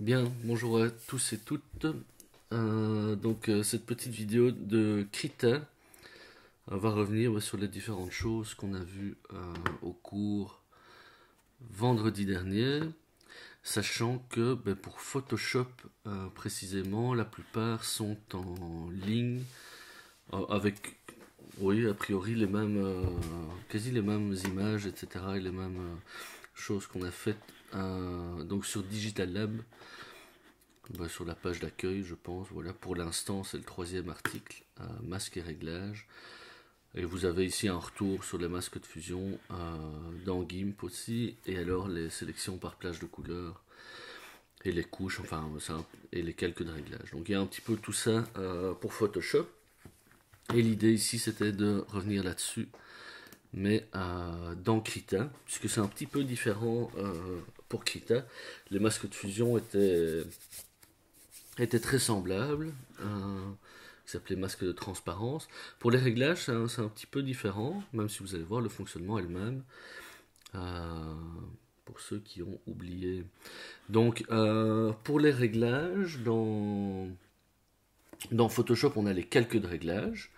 Bien, bonjour à tous et toutes. Cette petite vidéo de Krita va revenir sur les différentes choses qu'on a vues au cours vendredi dernier, sachant que pour Photoshop précisément, la plupart sont en ligne avec, oui, a priori les mêmes, quasi les mêmes images, etc. et les mêmes choses qu'on a faites donc sur Digital Lab. Sur la page d'accueil, je pense. Voilà, pour l'instant, c'est le troisième article, masque et réglage. Et vous avez ici un retour sur les masques de fusion dans GIMP aussi, et alors les sélections par plage de couleurs et les couches, et les calques de réglage. Donc il y a un petit peu tout ça pour Photoshop. Et l'idée ici, c'était de revenir là-dessus, mais dans Krita, puisque c'est un petit peu différent pour Krita. Les masques de fusion étaient très semblables, qui s'appelait masque de transparence. Pour les réglages, c'est un petit peu différent, même si vous allez voir, le fonctionnement est le même. Pour ceux qui ont oublié. Donc, pour les réglages, dans Photoshop, on a les calques de réglage.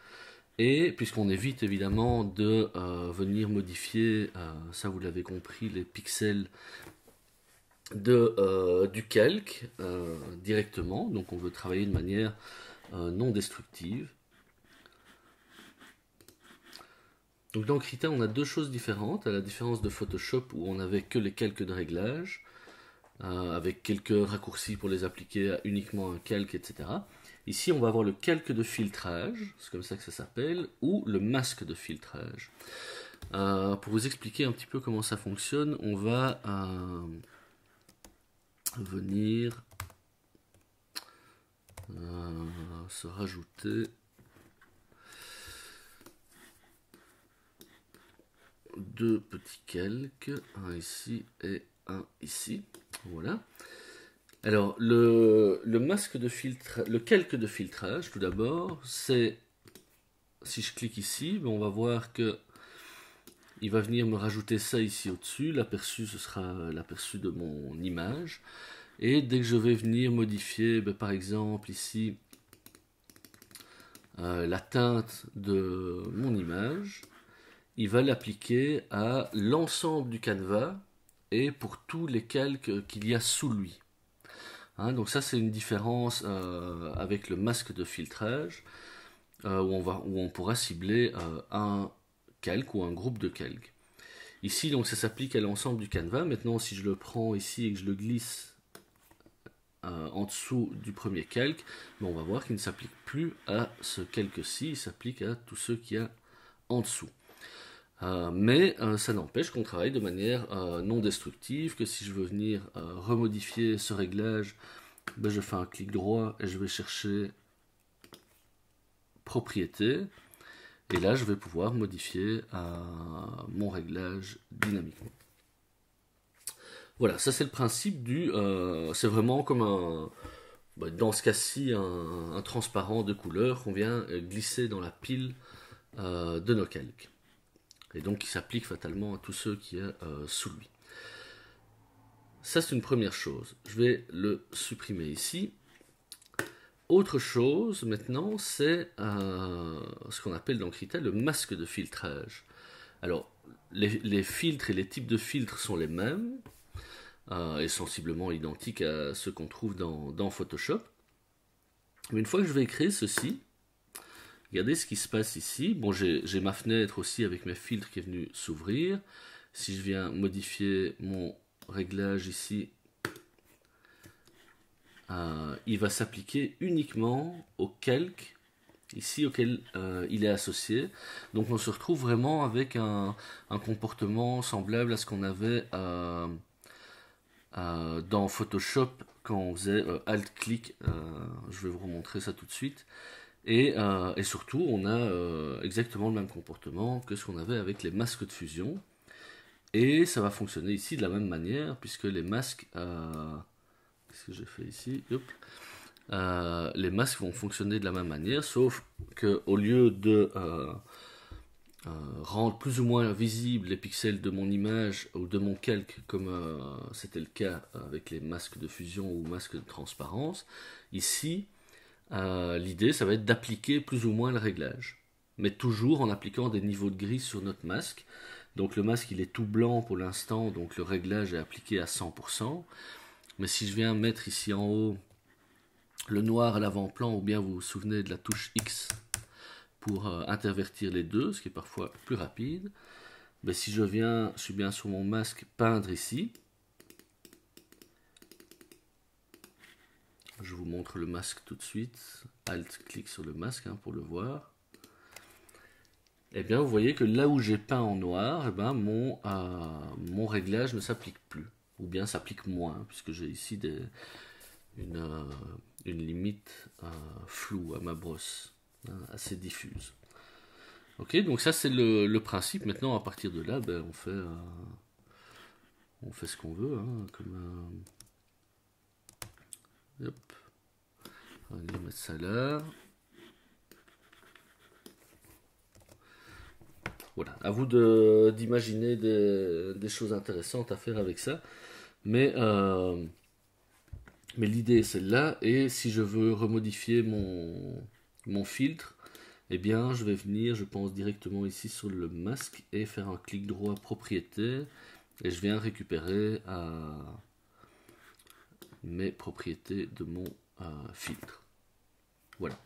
Et puisqu'on évite évidemment de venir modifier, ça vous l'avez compris, les pixels du calque directement, donc on veut travailler de manière non destructive. Donc dans Krita, on a deux choses différentes, à la différence de Photoshop où on n'avait que les calques de réglage, avec quelques raccourcis pour les appliquer à uniquement un calque, etc. Ici, on va avoir le calque de filtrage, c'est comme ça que ça s'appelle, ou le masque de filtrage. Pour vous expliquer un petit peu comment ça fonctionne, on va venir se rajouter deux petits calques, un ici et un ici. Voilà. Alors le masque de filtre, le calque de filtrage, tout d'abord, c'est, si je clique ici, on va voir que il va venir me rajouter ça ici au-dessus. L'aperçu, ce sera l'aperçu de mon image. Et dès que je vais venir modifier, par exemple ici, la teinte de mon image, il va l'appliquer à l'ensemble du canevas et pour tous les calques qu'il y a sous lui. Donc ça, c'est une différence avec le masque de filtrage, où on pourra cibler un calque ou un groupe de calques. Ici, donc, ça s'applique à l'ensemble du canevas. Maintenant, si je le prends ici et que je le glisse en dessous du premier calque, on va voir qu'il ne s'applique plus à ce calque-ci, il s'applique à tous ceux qu'il y a en dessous. Mais ça n'empêche qu'on travaille de manière non destructive, que si je veux venir remodifier ce réglage, je fais un clic droit et je vais chercher propriétés, et là je vais pouvoir modifier mon réglage dynamiquement. Voilà, ça c'est le principe du... c'est vraiment comme dans ce cas-ci, un transparent de couleur qu'on vient glisser dans la pile de nos calques. Et donc qui s'applique fatalement à tous ceux qui est sous lui. Ça c'est une première chose. Je vais le supprimer ici. Autre chose maintenant, c'est ce qu'on appelle dans Krita le masque de filtrage. Alors, les filtres et les types de filtres sont les mêmes, et sensiblement identiques à ceux qu'on trouve dans Photoshop. Mais une fois que je vais créer ceci, regardez ce qui se passe ici. Bon, j'ai ma fenêtre aussi avec mes filtres qui est venue s'ouvrir. Si je viens modifier mon réglage ici, il va s'appliquer uniquement au calque ici auquel il est associé. Donc on se retrouve vraiment avec un comportement semblable à ce qu'on avait dans Photoshop quand on faisait Alt-clic. Je vais vous remontrer ça tout de suite. Et surtout, on a exactement le même comportement que ce qu'on avait avec les masques de fusion. Et ça va fonctionner ici de la même manière, puisque les masques... qu'est-ce que j'ai fait ici? Les masques vont fonctionner de la même manière, sauf qu'au lieu de rendre plus ou moins visibles les pixels de mon image ou de mon calque, comme c'était le cas avec les masques de fusion ou masques de transparence. Ici, l'idée, ça va être d'appliquer plus ou moins le réglage, mais toujours en appliquant des niveaux de gris sur notre masque. Donc le masque, il est tout blanc pour l'instant, donc le réglage est appliqué à 100%. Mais si je viens mettre ici en haut le noir à l'avant-plan, ou bien vous vous souvenez de la touche X pour intervertir les deux, ce qui est parfois plus rapide. Mais si je suis bien sur mon masque, peindre ici. Je vous montre le masque tout de suite. Alt, clique sur le masque pour le voir. Et bien vous voyez que là où j'ai peint en noir, mon réglage ne s'applique plus. Ou bien s'applique moins, puisque j'ai ici une limite floue à ma brosse, assez diffuse. Ok, donc ça c'est le principe. Maintenant, à partir de là, on fait ce qu'on veut. Hop. On va mettre ça là. Voilà, à vous d'imaginer des choses intéressantes à faire avec ça. Mais l'idée est celle-là. Et si je veux remodifier mon filtre, eh bien, je vais venir, je pense, directement ici sur le masque et faire un clic droit propriété. Et je viens récupérer mes propriétés de mon filtre. Voilà.